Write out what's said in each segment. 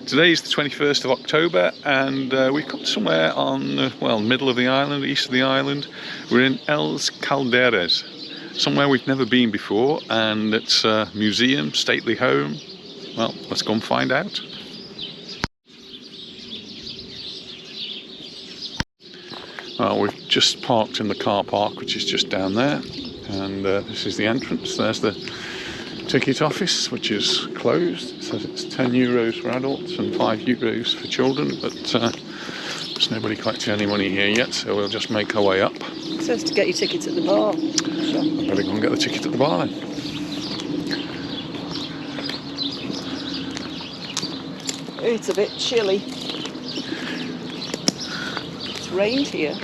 Today is the 21st of October and we've come somewhere on, well, middle of the island, east of the island. We're in Els Calderers, somewhere we've never been before, and it's a museum, stately home. Well, let's go and find out. Well, we've just parked in the car park, which is just down there, and this is the entrance. There's the ticket office, which is closed. It says it's €10 for adults and €5 for children, but there's nobody collecting any money here yet, so we'll just make our way up. It says to get your tickets at the bar. I better go and get the ticket at the bar then. It's a bit chilly. It's rained here.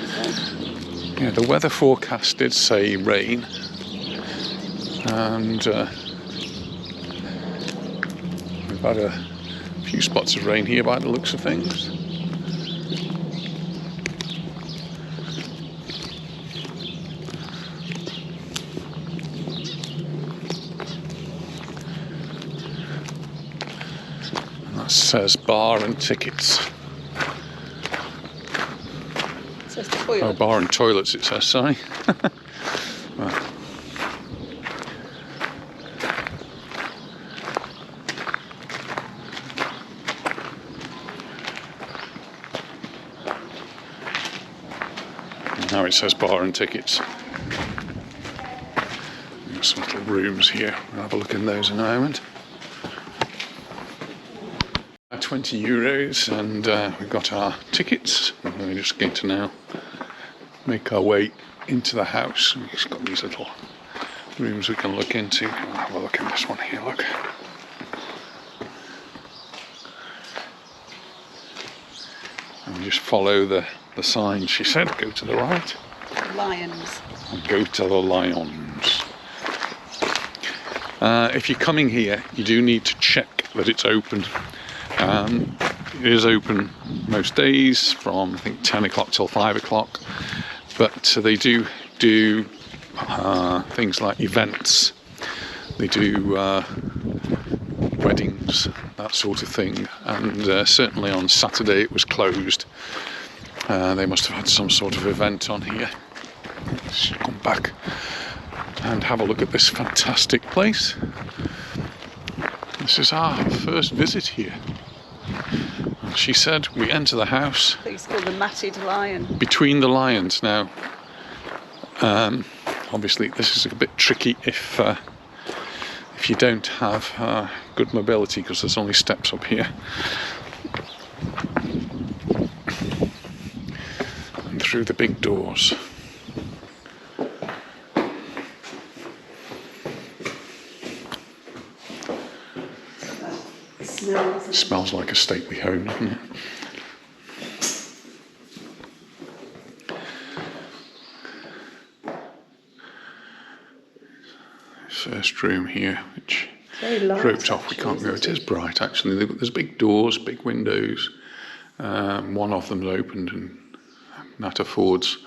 Yeah, the weather forecast did say rain, and we've had a few spots of rain here by the looks of things. And that says bar and tickets. It says toilet. Oh, bar and toilets it says, sorry. Well. Now it says bar and tickets. There's some little rooms here. We'll have a look in those in a moment. €20 and we've got our tickets. We're just going to now make our way into the house. We've just got these little rooms we can look into. We'll have a look in this one here, look. And we just follow the sign. She said go to the right. Lions. And go to the lions. If you're coming here, you do need to check that it's open. It is open most days from, I think, 10 o'clock till 5 o'clock, but they do things like events. They do weddings, that sort of thing, and certainly on Saturday it was closed. They must have had some sort of event on here. Let's come back and have a look at this fantastic place. This is our first visit here. She said we enter the house. I think it's called the Matted Lion. Between the lions. Now, obviously this is a bit tricky if you don't have good mobility, because there's only steps up here. And through the big doors. It smells like a stately home, doesn't it? First room here, which roped off. We can't go. It is bright, actually. There's big doors, big windows. One of them's opened, and that affords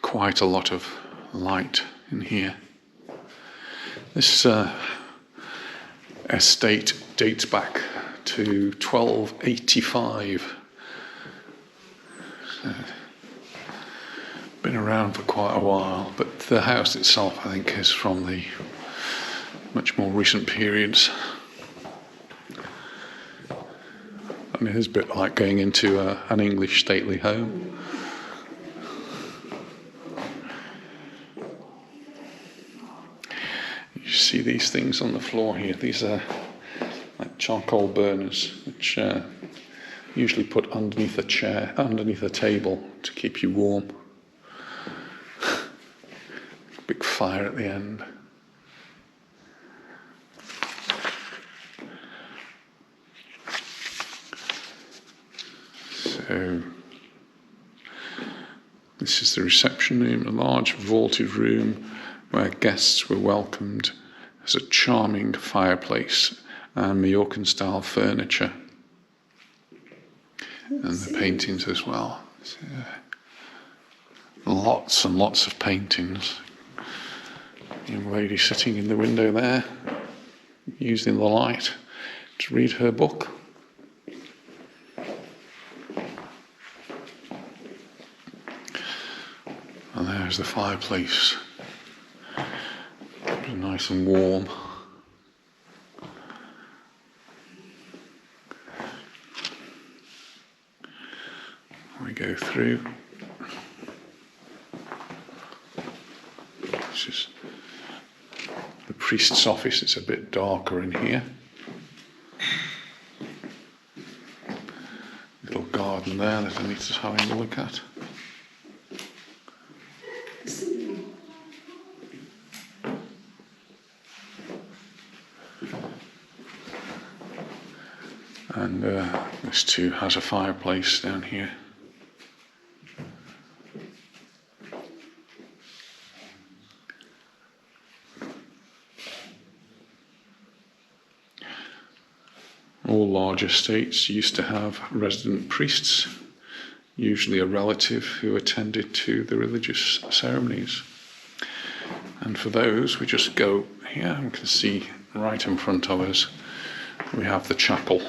quite a lot of light in here. This estate dates back to 1285. Been around for quite a while, but the house itself, I think, is from the much more recent periods. And it is a bit like going into an English stately home. You see these things on the floor here. These are like charcoal burners, which usually put underneath a chair, underneath a table, to keep you warm. Big fire at the end. So this is the reception room, a large vaulted room where guests were welcomed. There's a charming fireplace and Mallorcan style furniture, and the paintings as well. So, lots and lots of paintings. Young lady sitting in the window there, using the light to read her book. There's the fireplace. Nice and warm. We go through. This is the priest's office. It's a bit darker in here. Little garden there that Anita's having a look at. And this too has a fireplace down here. All large estates used to have resident priests, usually a relative who attended to the religious ceremonies. And for those, we just go here and we can see right in front of us, we have the chapel.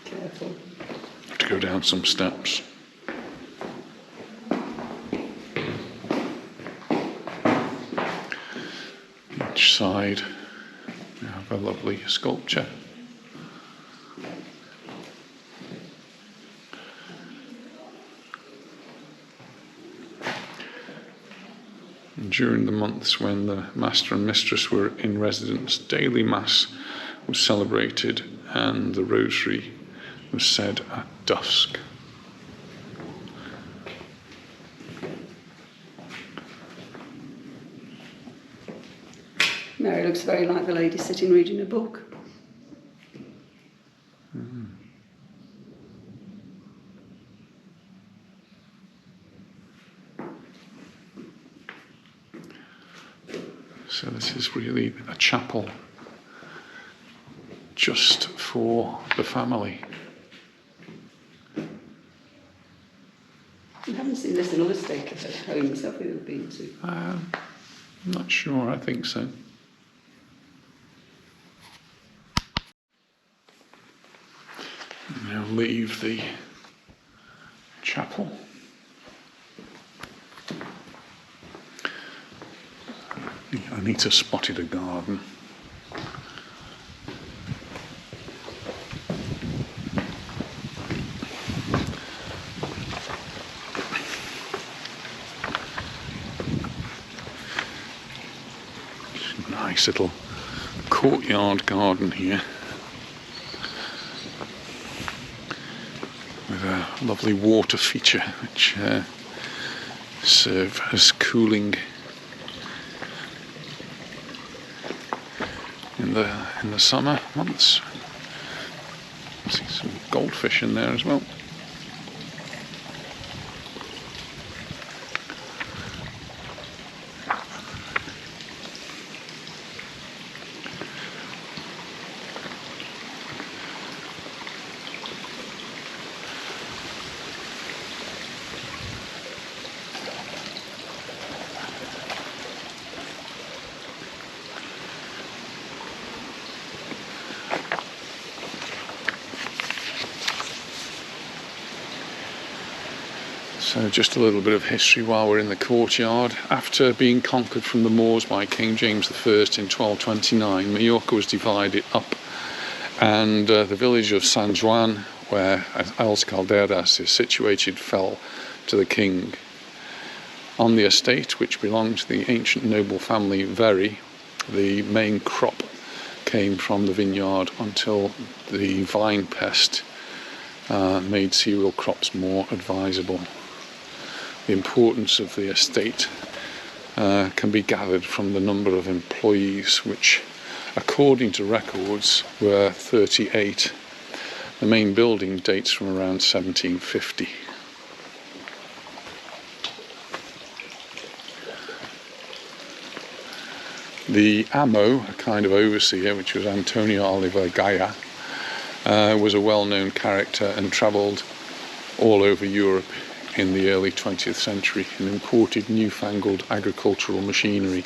Careful. Have to go down some steps. Each side, we have a lovely sculpture. During the months when the master and mistress were in residence, daily mass was celebrated and the rosary was said at dusk. Mary looks very like the lady sitting reading a book. So this is really a chapel just for the family. We haven't seen this in other state homes, have we, we've been to? I'm not sure, I think so. Now leave the chapel. Anita spotted a garden. Nice little courtyard garden here with a lovely water feature which serve as cooling in the summer months. I see some goldfish in there as well. So just a little bit of history while we're in the courtyard. After being conquered from the Moors by King James I in 1229, Mallorca was divided up, and the village of Sant Joan, where Els Calderers is situated, fell to the king. On the estate, which belonged to the ancient noble family Verí, the main crop came from the vineyard until the vine pest made cereal crops more advisable. The importance of the estate can be gathered from the number of employees, which, according to records, were 38. The main building dates from around 1750. The amo, a kind of overseer, which was Antonio Oliver Gaia, was a well-known character and travelled all over Europe in the early 20th century and imported newfangled agricultural machinery.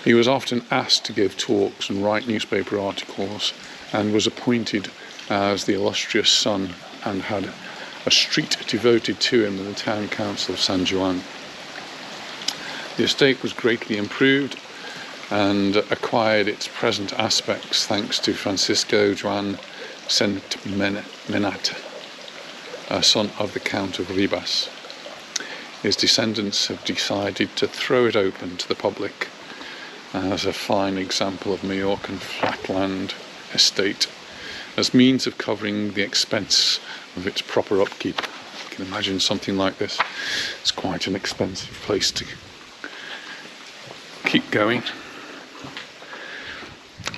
He was often asked to give talks and write newspaper articles, and was appointed as the illustrious son and had a street devoted to him in the town council of San Joan. The estate was greatly improved and acquired its present aspects thanks to Francisco Joan Sentmenat, a son of the Count of Ribas. His descendants have decided to throw it open to the public as a fine example of Mallorcan flatland estate, as means of covering the expense of its proper upkeep. You can imagine something like this. It's quite an expensive place to keep going.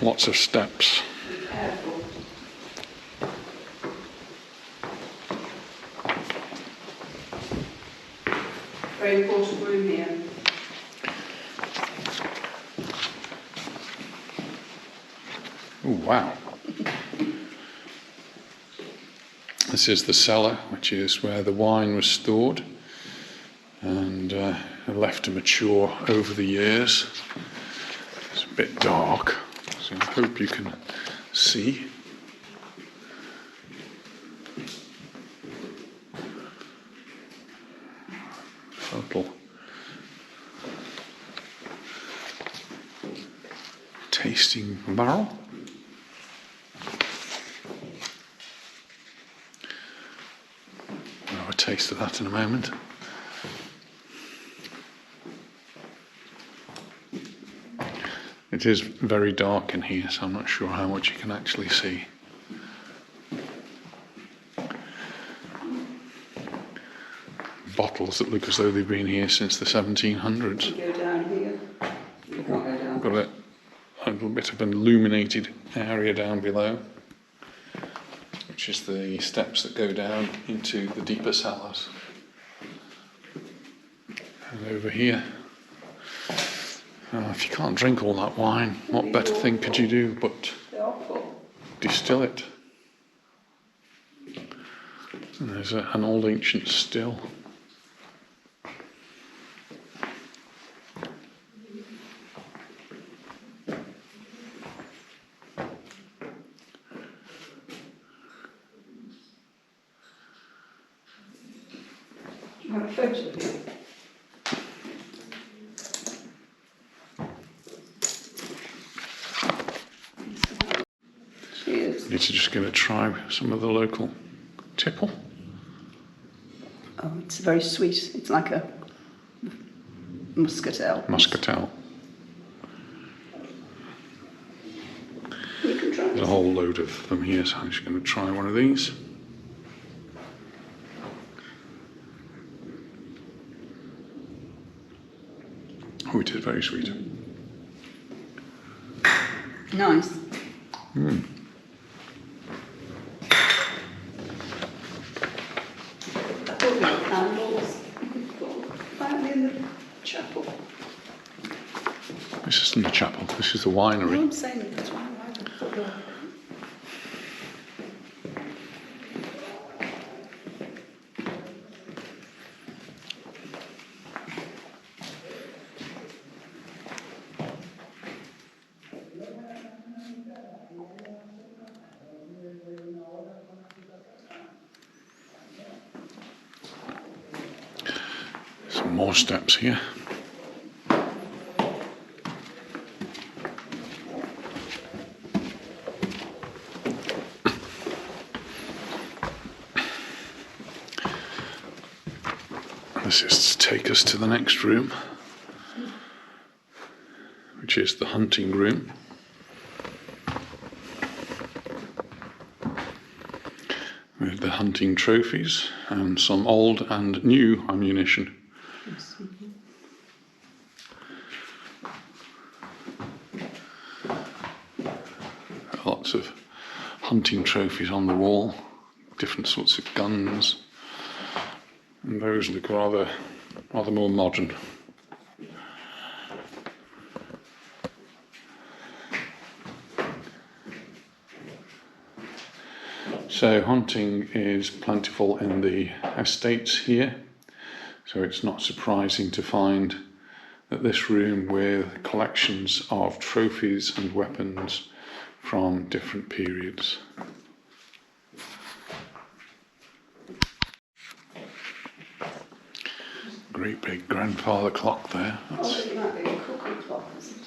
Lots of steps. Very important room here. Oh, wow. This is the cellar, which is where the wine was stored and left to mature over the years. It's a bit dark, so I hope you can see. Little tasting barrel. I'll have a taste of that in a moment. It is very dark in here, so I'm not sure how much you can actually see. Bottles that look as though they've been here since the 1700s. Go down here. You can't go down. Got a little bit of an illuminated area down below, which is the steps that go down into the deeper cellars. And over here, if you can't drink all that wine, what better thing could you do but distill it? And there's an old ancient still. Do you have a photo of it? Cheers. You're just going to try some of the local tipple. Oh, it's very sweet. It's like a muscatel. Muscatel. You can try There's a it. whole load of them here, so I'm just going to try one of these. Oh, it is very sweet. Nice. Mm. I thought we had candles. Found in the chapel. This isn't the chapel, this is the No, winery. I'm saying that's why I thought they were. Some more steps here. This is to take us to the next room, which is the hunting room. With the hunting trophies and some old and new ammunition. Lots of hunting trophies on the wall, different sorts of guns, and those look rather more modern. So hunting is plentiful in the estates here, so it's not surprising to find that this room with collections of trophies and weapons from different periods. great big grandfather clock there. Oh, it might be a cuckoo clock, is it?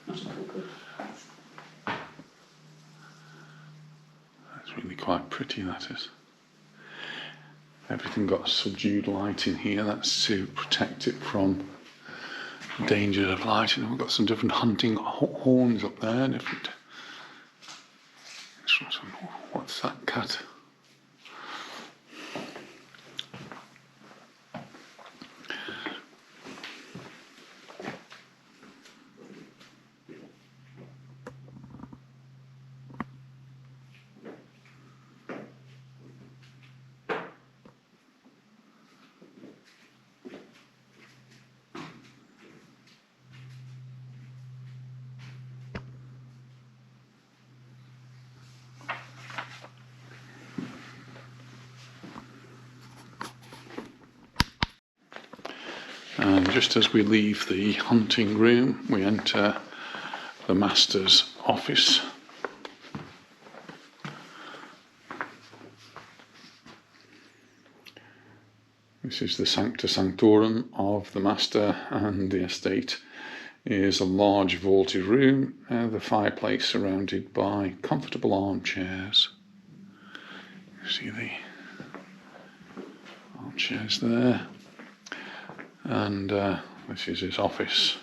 Not a cuckoo. That's really quite pretty, that is. Everything got subdued light in here. That's to protect it from danger of light. And we've got some different hunting horns up there. Different. What's that cat? And just as we leave the hunting room, we enter the master's office. This is the Sancta Sanctorum of the master, and the estate is a large vaulted room, the fireplace surrounded by comfortable armchairs. You see the armchairs there. And this is his office,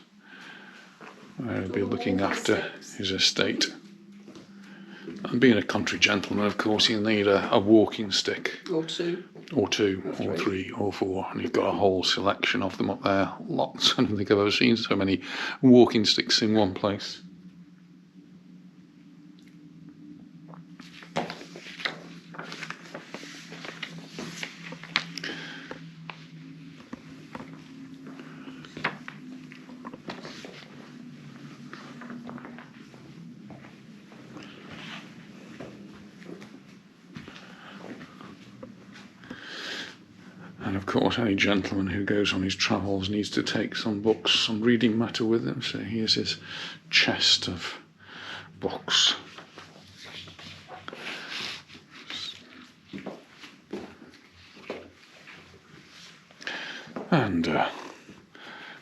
where he'll be looking after his estate. And being a country gentleman, of course, he'll need a walking stick. Or two. Or two, or three, or four. And he's got a whole selection of them up there. Lots. I don't think I've ever seen so many walking sticks in one place. And of course, any gentleman who goes on his travels needs to take some books, some reading matter with him. So here's his chest of books. And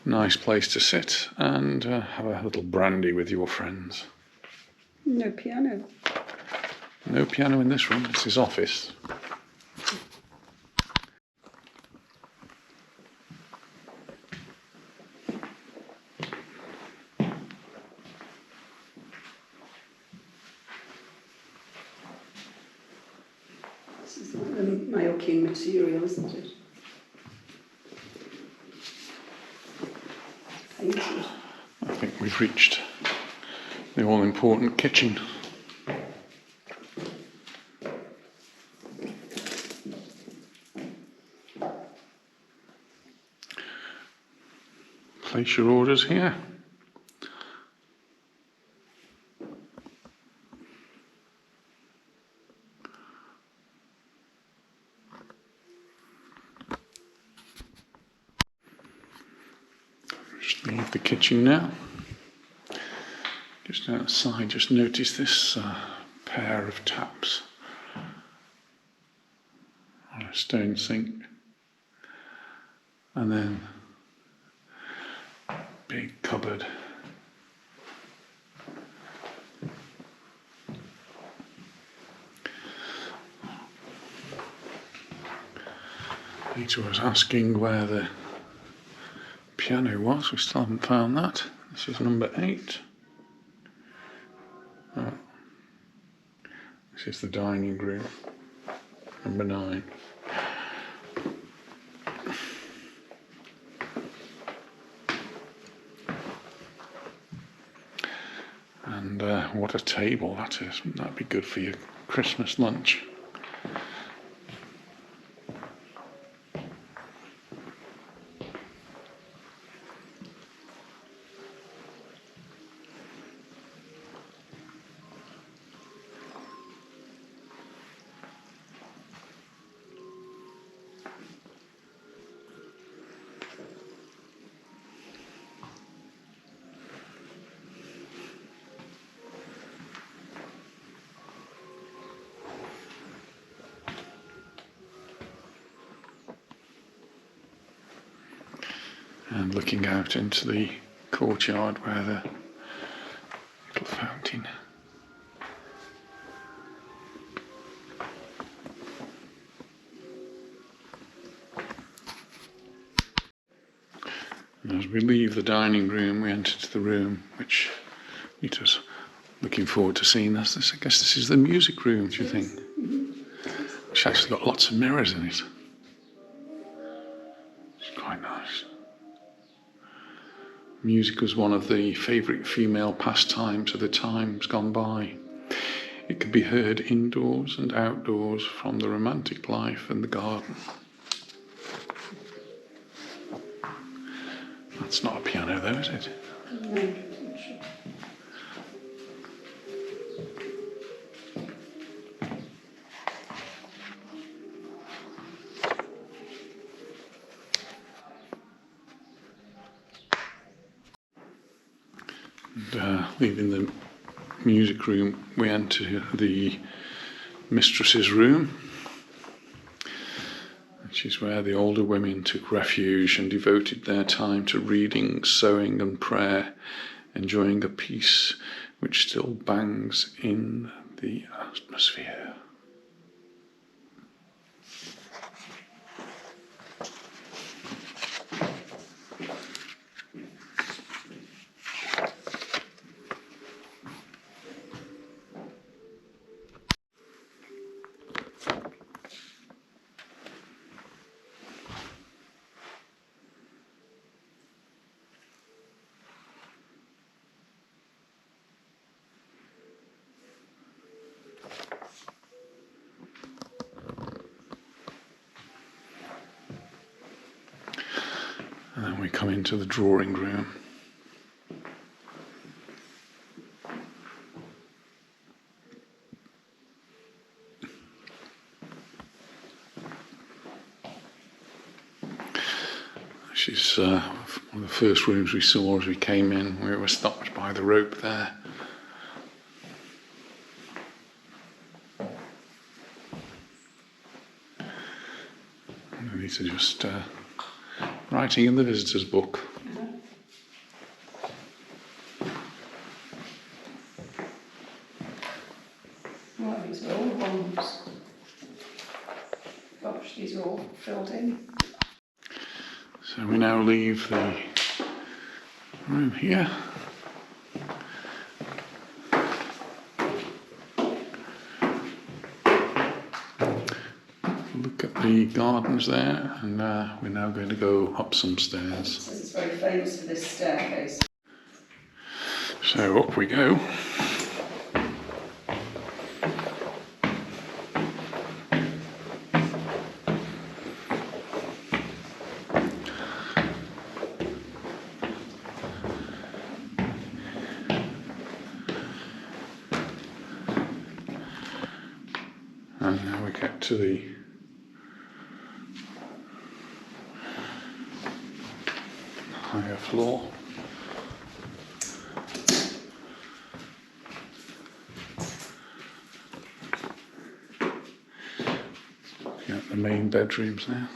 nice place to sit and have a little brandy with your friends. No piano. No piano in this room. It's his office. This is like the Mallorcan material, isn't it? Painted. I think we've reached the all-important kitchen. Place your orders here. Just leave the kitchen now. Just outside, just notice this pair of taps on a stone sink, and then big cupboard. Peter was asking where the piano was. We still haven't found that. This is number 8. Oh. This is the dining room, number 9. And what a table that is. Wouldn't that be good for your Christmas lunch? And looking out into the courtyard where the little fountain. And as we leave the dining room, we enter the room which Nita's looking forward to seeing us. I guess this is the music room, do you think? It's actually got lots of mirrors in it. It's quite nice. Music was one of the favourite female pastimes of the times gone by. It could be heard indoors and outdoors from the romantic life in the garden. That's not a piano though, is it? No. And leaving the music room, we enter the mistress's room, which is where the older women took refuge and devoted their time to reading, sewing and prayer, enjoying a peace which still bangs in the atmosphere. And then we come into the drawing room. This is one of the first rooms we saw as we came in. We were stopped by the rope there. And these are just writing in the visitor's book. Well, these are all the ones. Gosh, these are all filled in. So we now leave the room here. Look at the gardens there, and we're now going to go up some stairs. So it's very famous for this staircase. So up we go. And now we get to the higher floor. Looking at the main bedrooms now.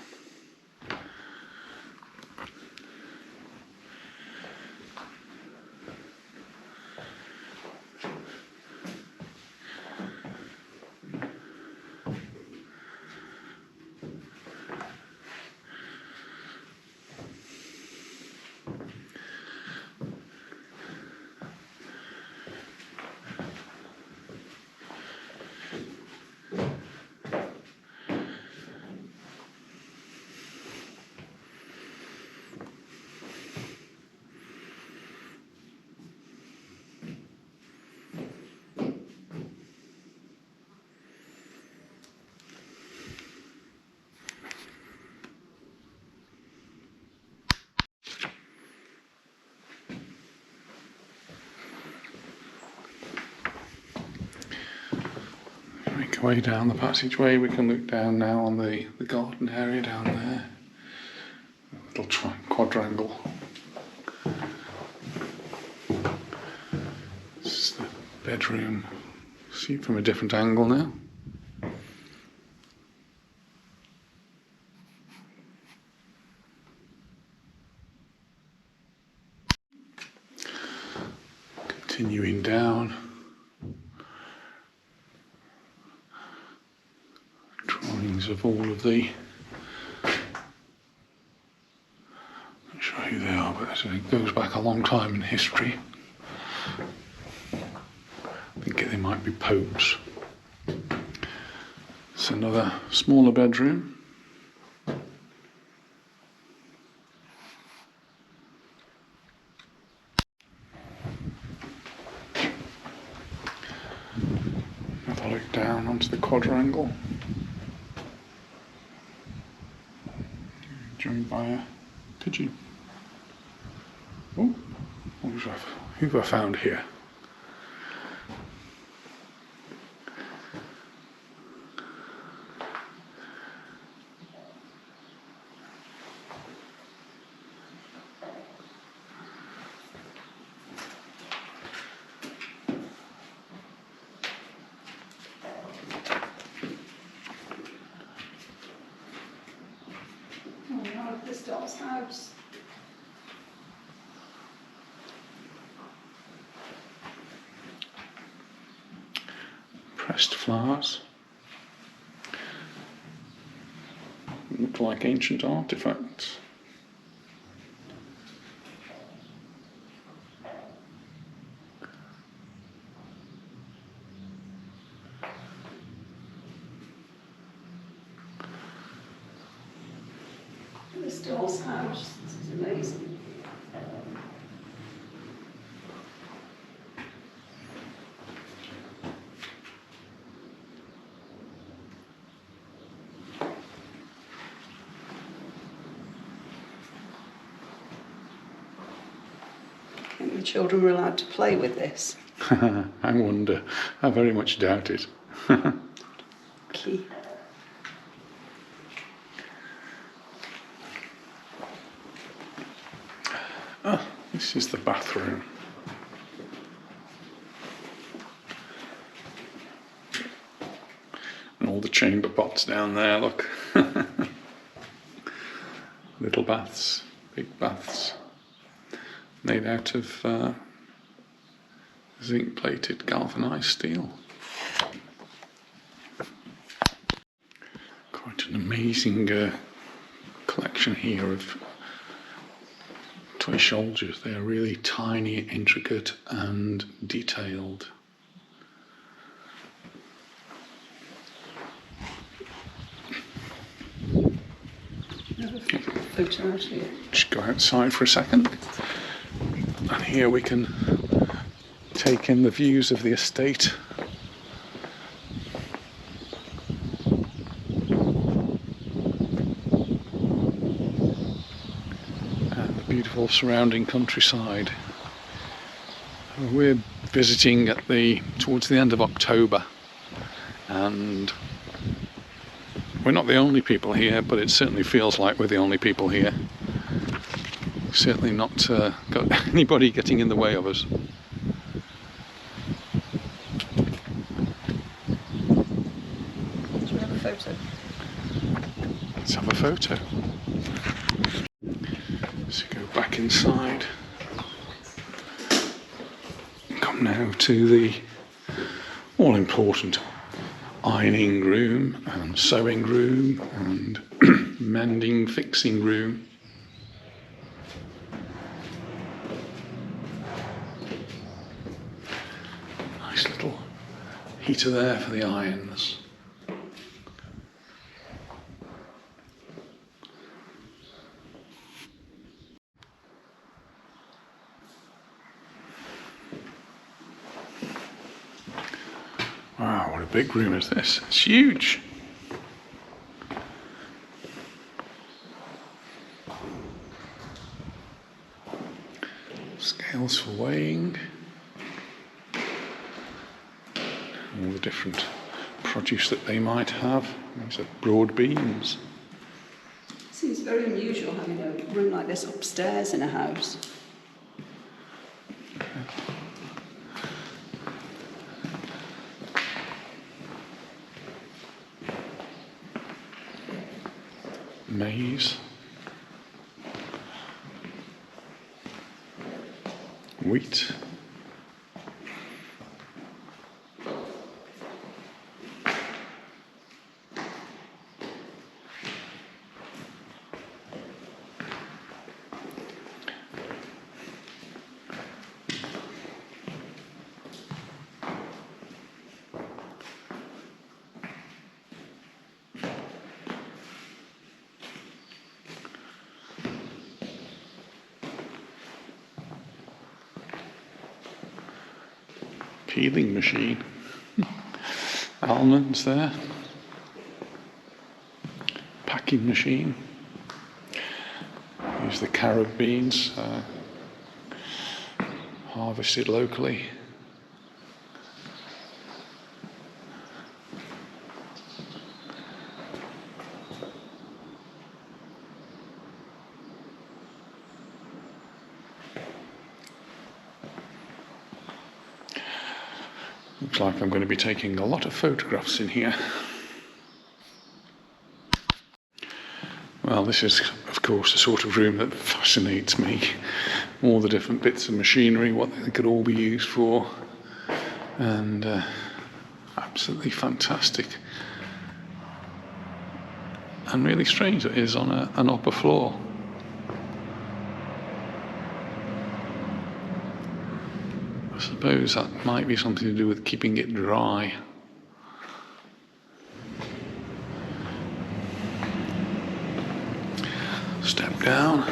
Make our way down the passageway. We can look down now on the garden area down there. A little quadrangle. This is the bedroom. See it from a different angle now. Continuing down. Drawings of all of the, not sure who they are, but it goes back a long time in history. I think they might be popes. It's another smaller bedroom. Another look down onto the quadrangle. Joined by a pigeon. Oh, who have I found here? This doll's house. Pressed flowers. Look like ancient artifacts. This doll's house. This is amazing. I think the children were allowed to play with this. I wonder. I very much doubt it. Key. Ah, this is the bathroom. And all the chamber pots down there, look. Little baths, big baths. Made out of zinc plated galvanized steel. Quite an amazing collection here of toy soldiers. They are really tiny, intricate and detailed. Photo out here. Just go outside for a second. And here we can take in the views of the estate. And the beautiful surrounding countryside. We're visiting at towards the end of October, and we're not the only people here, but it certainly feels like we're the only people here. Certainly not got anybody getting in the way of us. Should we have a photo? Let's have a photo. So go back inside. Come now to the all-important ironing room and sewing room and mending, fixing room. Nice little heater there for the irons. Wow, what a big room is this? It's huge. Scales for weighing. All the different produce that they might have. These are broad beams. Seems very unusual having a room like this upstairs in a house. Maize, wheat, peeling machine. Almonds there. Packing machine. Use the carob beans, harvested locally. Looks like I'm going to be taking a lot of photographs in here. Well, this is, of course, the sort of room that fascinates me. All the different bits of machinery, what they could all be used for, and absolutely fantastic. And really strange it is on an upper floor. I suppose that might be something to do with keeping it dry. Step down.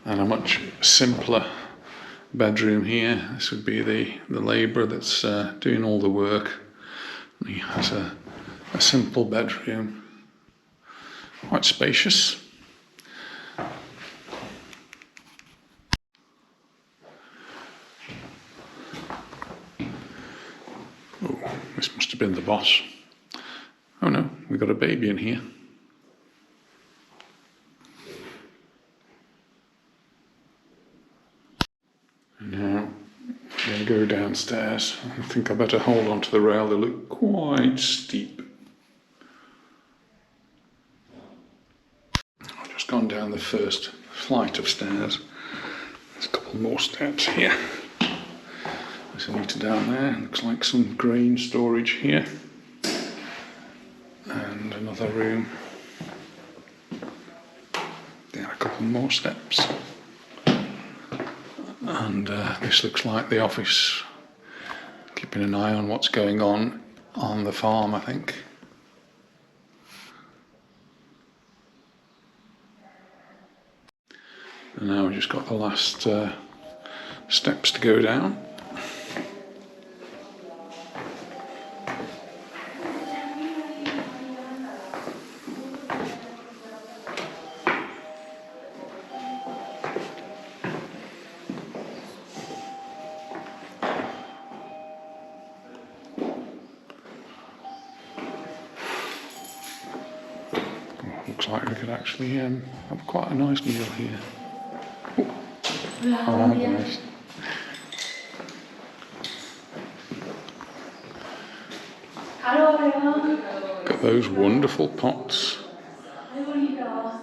And a much simpler bedroom here. This would be the labourer that's doing all the work. He has a simple bedroom, quite spacious. Oh, this must have been the boss. Oh no, we've got a baby in here. Now, I'm going to go downstairs. I think I better hold on to the rail, they look quite steep. I've just gone down the first flight of stairs. There's a couple more steps here. There's a meter down there, looks like some grain storage here. And another room. There are a couple more steps. And this looks like the office, keeping an eye on what's going on the farm, I think. And now we've just got the last steps to go down. Looks like we could actually have quite a nice meal here. Oh, nice. Got those wonderful pots.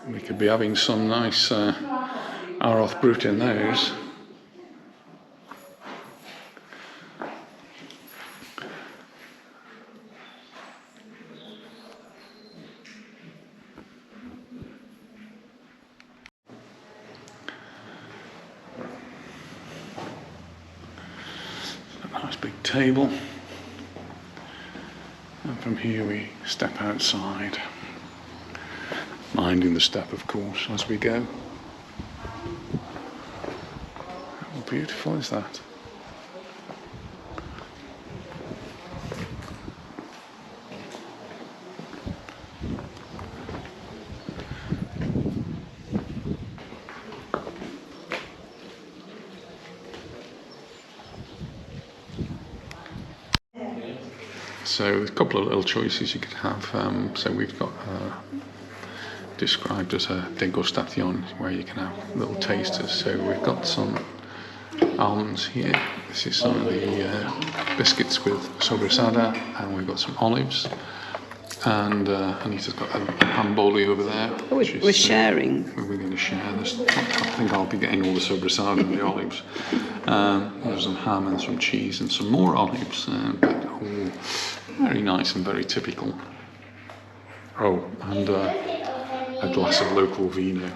We could be having some nice Aroth Brut in those. Nice big table, and from here we step outside, minding the step of course as we go. How beautiful is that? So there's a couple of little choices you could have. So we've got described as a degustation, where you can have little tasters. So we've got some almonds here. This is some of the biscuits with sobrasada, and we've got some olives. And Anita's got a pamboli over there. Oh, we're sharing. We're going to share this. I think I'll be getting all the sobrasada and the olives. There's some ham and some cheese and some more olives. But all very nice and very typical. Oh, and a glass of local vino.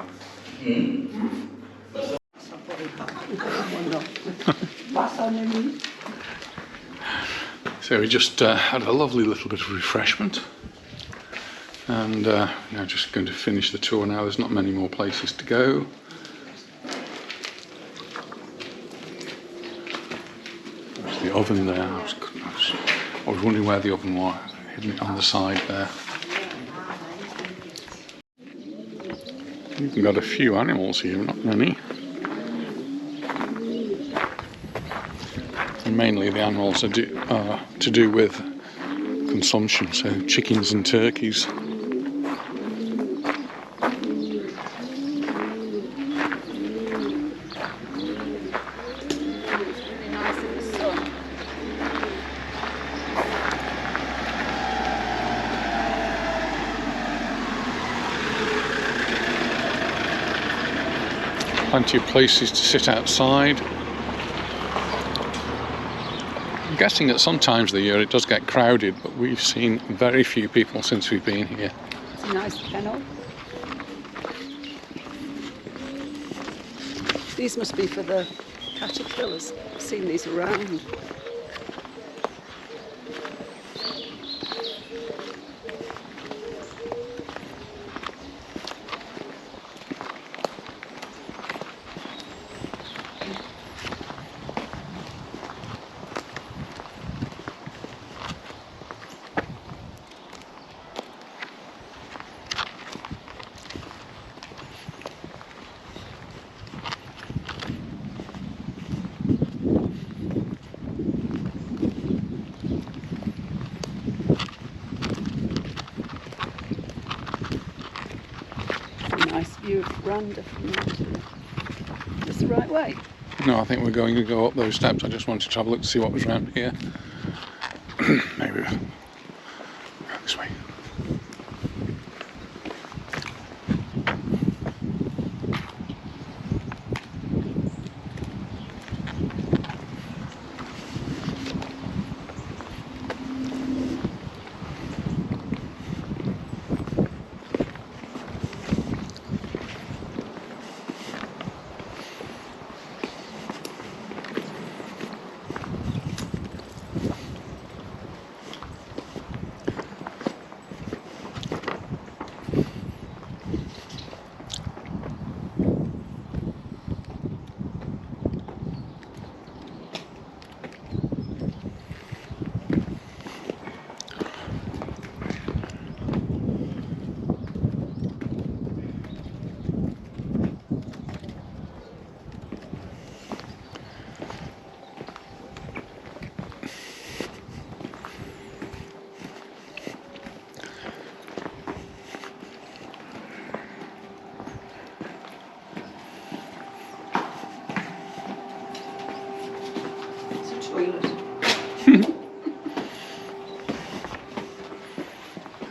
So we just had a lovely little bit of refreshment. And now just going to finish the tour now. There's not many more places to go. oven there. I was wondering where the oven was, hidden it on the side there. We've got a few animals here, not many. And mainly the animals are to do with consumption, so chickens and turkeys. Plenty of places to sit outside. I'm guessing that sometimes of the year it does get crowded, but we've seen very few people since we've been here. It's a nice kennel. These must be for the caterpillars. I've seen these around. Nice view of Randa from there. Is this the right way? No, I think we're going to go up those steps. I just wanted to have a look to see what was around here. Maybe we'll go this way.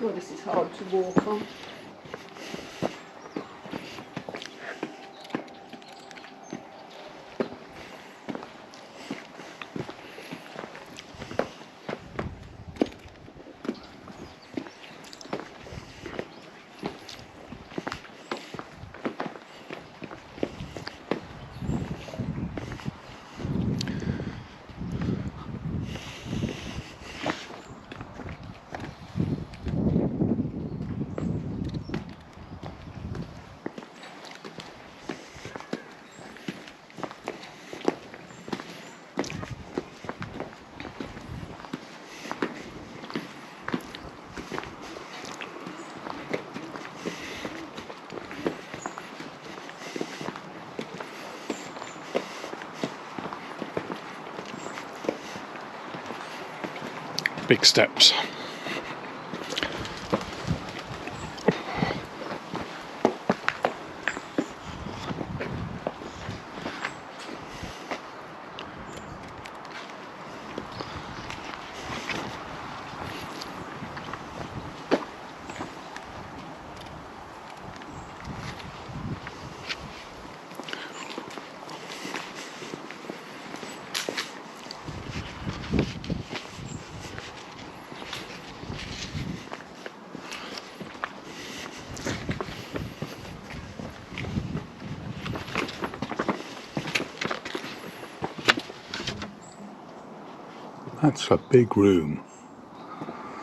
Oh, this is hard to walk on. Big steps. That's a big room.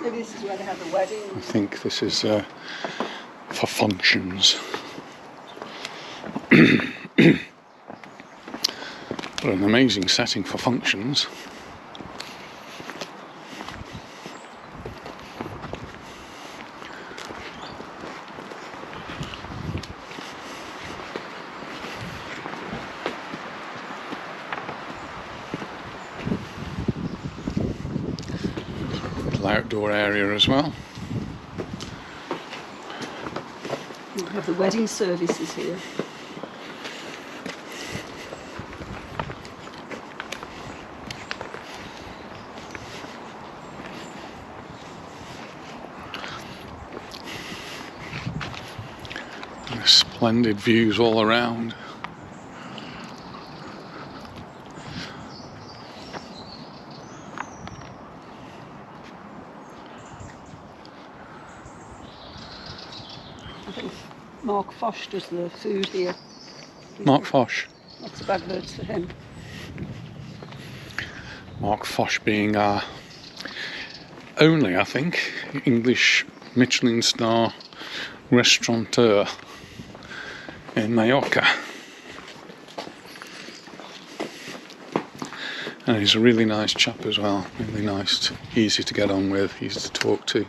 Maybe this is where they had the wedding. I think this is for functions. What an amazing setting for functions. Little outdoor area as well. We have the wedding services here. And splendid views all around. I think Mark Fosh does the food here. Mark Fosh. Lots of adverts for him. Mark Fosh being our only, I think, English Michelin star restaurateur in Mallorca. And he's a really nice chap as well, really nice, easy to get on with, easy to talk to.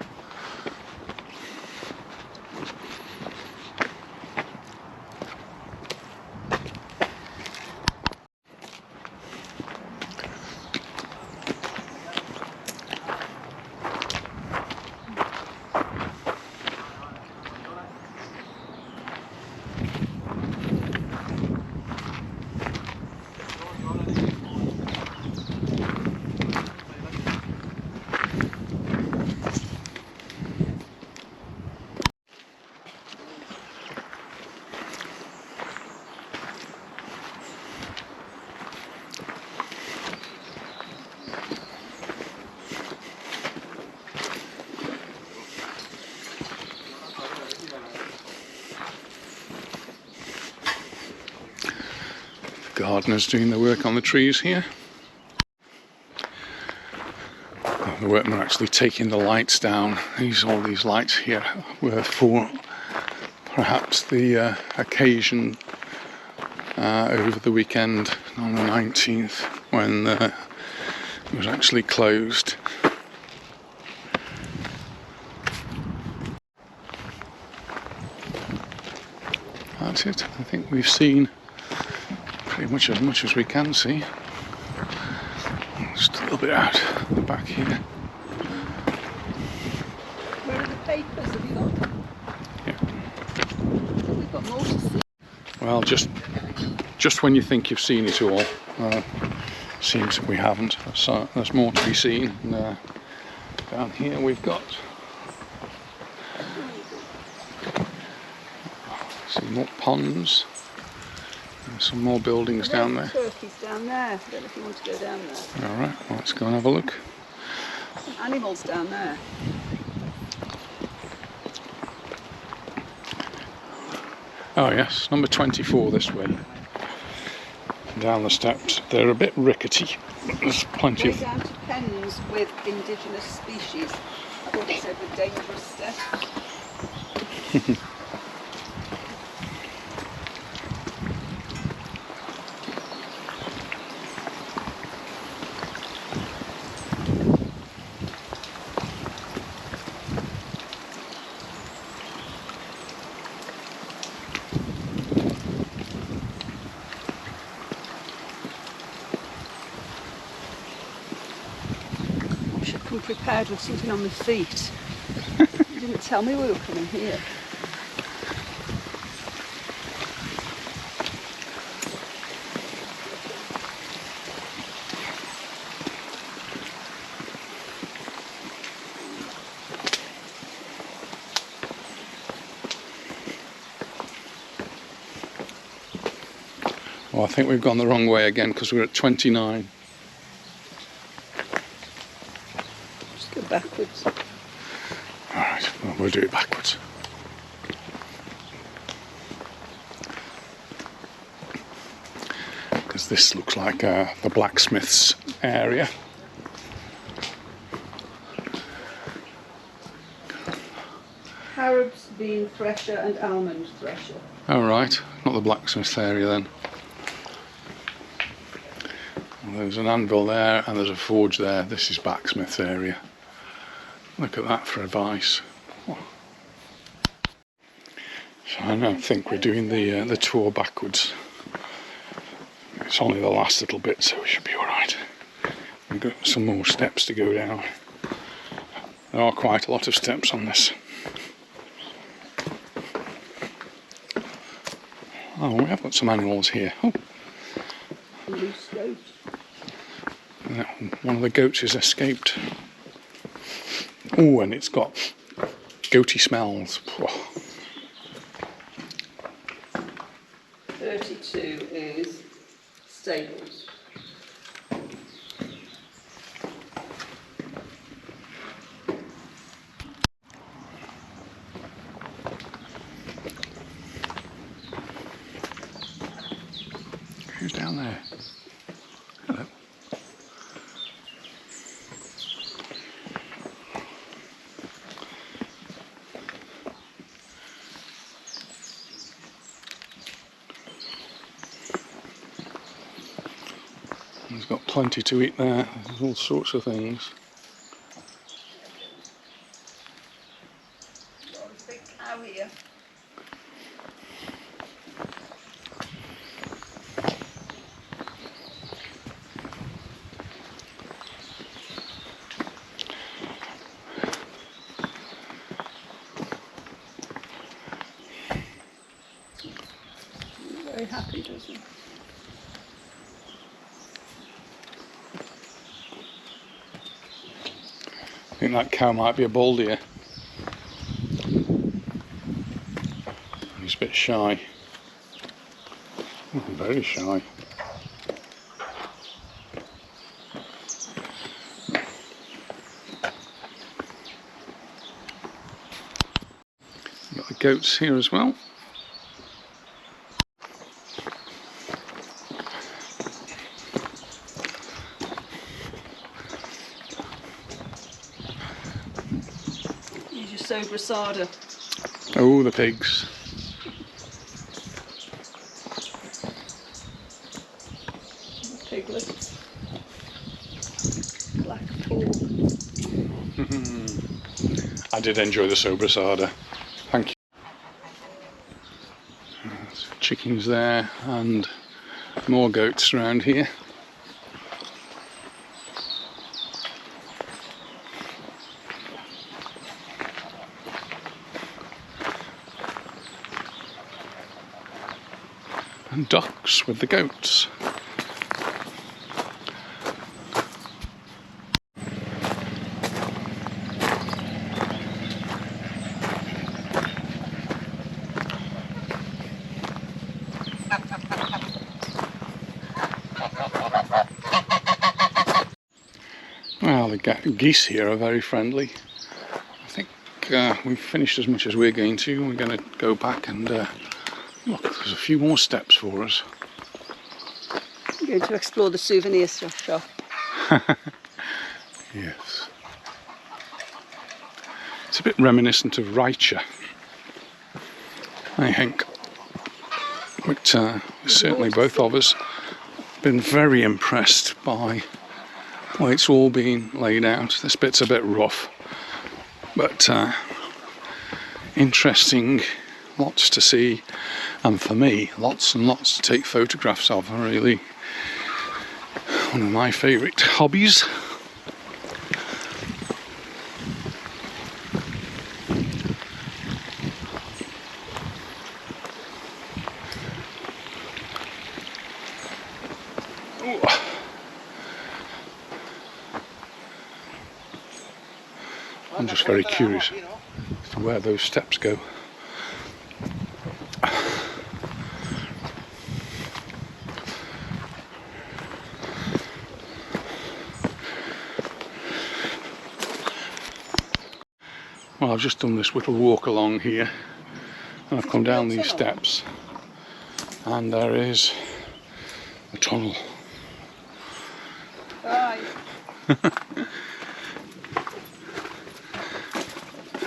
Gardeners doing the work on the trees here. The workmen are actually taking the lights down. All these lights here were for perhaps the occasion over the weekend on the 19th when it was actually closed. That's it. I think we've seen pretty much as we can see. Just a little bit out the back here. Where are the papers? Have you got them? Yeah. We've got more to see. Well, just when you think you've seen it all, seems that we haven't. So there's more to be seen. And, down here we've got some more ponds. Some more buildings down there. Turkeys down there. I don't know if you want to go down there. Alright, well, let's go and have a look. Some animals down there. Oh yes, number 24 this way. Down the steps. They're a bit rickety, but there's plenty Way of... down to pens with indigenous species. I thought it said with dangerous steps. Prepared with something on my feet. You didn't tell me we were coming here. Well, I think we've gone the wrong way again because we're at 29. Backwards. Alright, well, we'll do it backwards. Because this looks like the blacksmith's area. Harrods, bean thresher and almond thresher. Alright, not the blacksmith's area then. Well, there's an anvil there and there's a forge there. This is blacksmith's area. Look at that for advice. Oh. So I don't think we're doing the tour backwards. It's only the last little bit, so we should be alright. We've got some more steps to go down. There are quite a lot of steps on this. Oh, we have got some animals here. Oh. Loose goat. One of the goats has escaped. Oh, and it's got goaty smells. 32 is stables. Who's down there? Hello. He's got plenty to eat there. There's all sorts of things. Got a big cow here. Very happy, doesn't he? I think that cow might be a bull deer. He's a bit shy. Oh, very shy. Got the goats here as well. Sobrasada. Oh, the pigs. Piglets. Black pork. I did enjoy the sobrasada. Thank you. There's chickens there and more goats around here. And ducks with the goats. Well, the geese here are very friendly. I think we've finished as much as we're going to. We're going to go back and look, there's a few more steps for us. I'm going to explore the souvenir shop. Yes. It's a bit reminiscent of Reicha, I think. But certainly both of us been very impressed by the way it's all been laid out. This bit's a bit rough, but interesting, lots to see, and for me, lots and lots to take photographs of. Really one of my favourite hobbies. I'm just very curious as to where those steps go. Well, I've just done this little walk along here, and I've come down these steps, and there is a tunnel. Bye.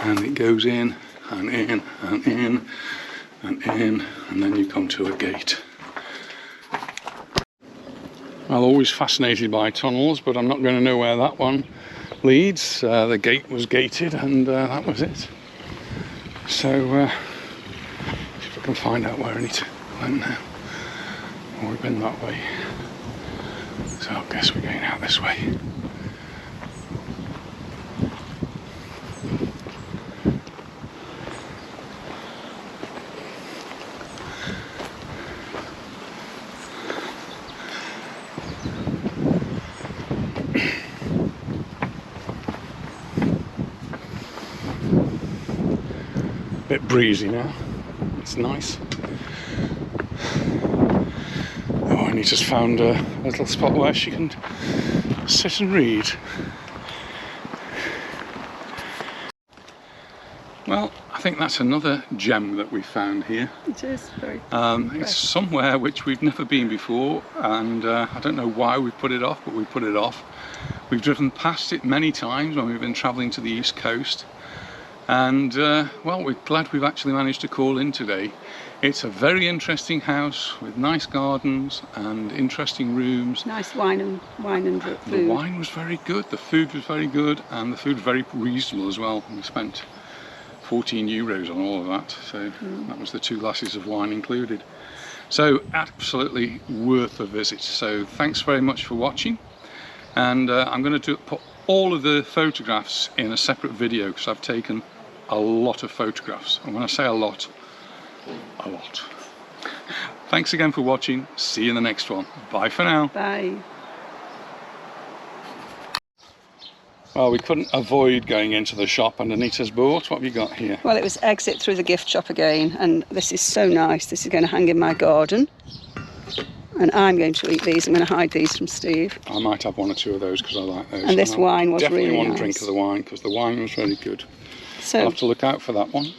And it goes in and in and in and in, and then you come to a gate. I'm always fascinated by tunnels, but I'm not going to know where that one leads. The gate was gated, and that was it. So see if I can find out where I need to go in now. Oh, we've been that way, so I guess we're going out this way. bit breezy now. It's nice. Oh, and he just found a little spot where she can sit and read. Well, I think that's another gem that we found here. It is very It's somewhere which we've never been before, and I don't know why we put it off, but we put it off. We've driven past it many times when we've been travelling to the east coast, and well, we're glad we've actually managed to call in today. It's a very interesting house with nice gardens and interesting rooms. nice wine and food. The wine was very good, the food was very good, and the food was very reasonable as well. We spent 14 euros on all of that, so that was the 2 glasses of wine included. So absolutely worth a visit. So thanks very much for watching, and I'm going to put all of the photographs in a separate video because I've taken a lot of photographs, and when I say a lot. Thanks again for watching. See you in the next one. Bye for now. Bye. Well, we couldn't avoid going into the shop and Anita's bought. What have you got here? Well, it was exit through the gift shop again, and this is so nice. This is going to hang in my garden, and I'm going to eat these. I'm going to hide these from Steve. I might have 1 or 2 of those because I like those. And this wine was definitely really one nice. drink of the wine because the wine was very good. So I'll have to look out for that one.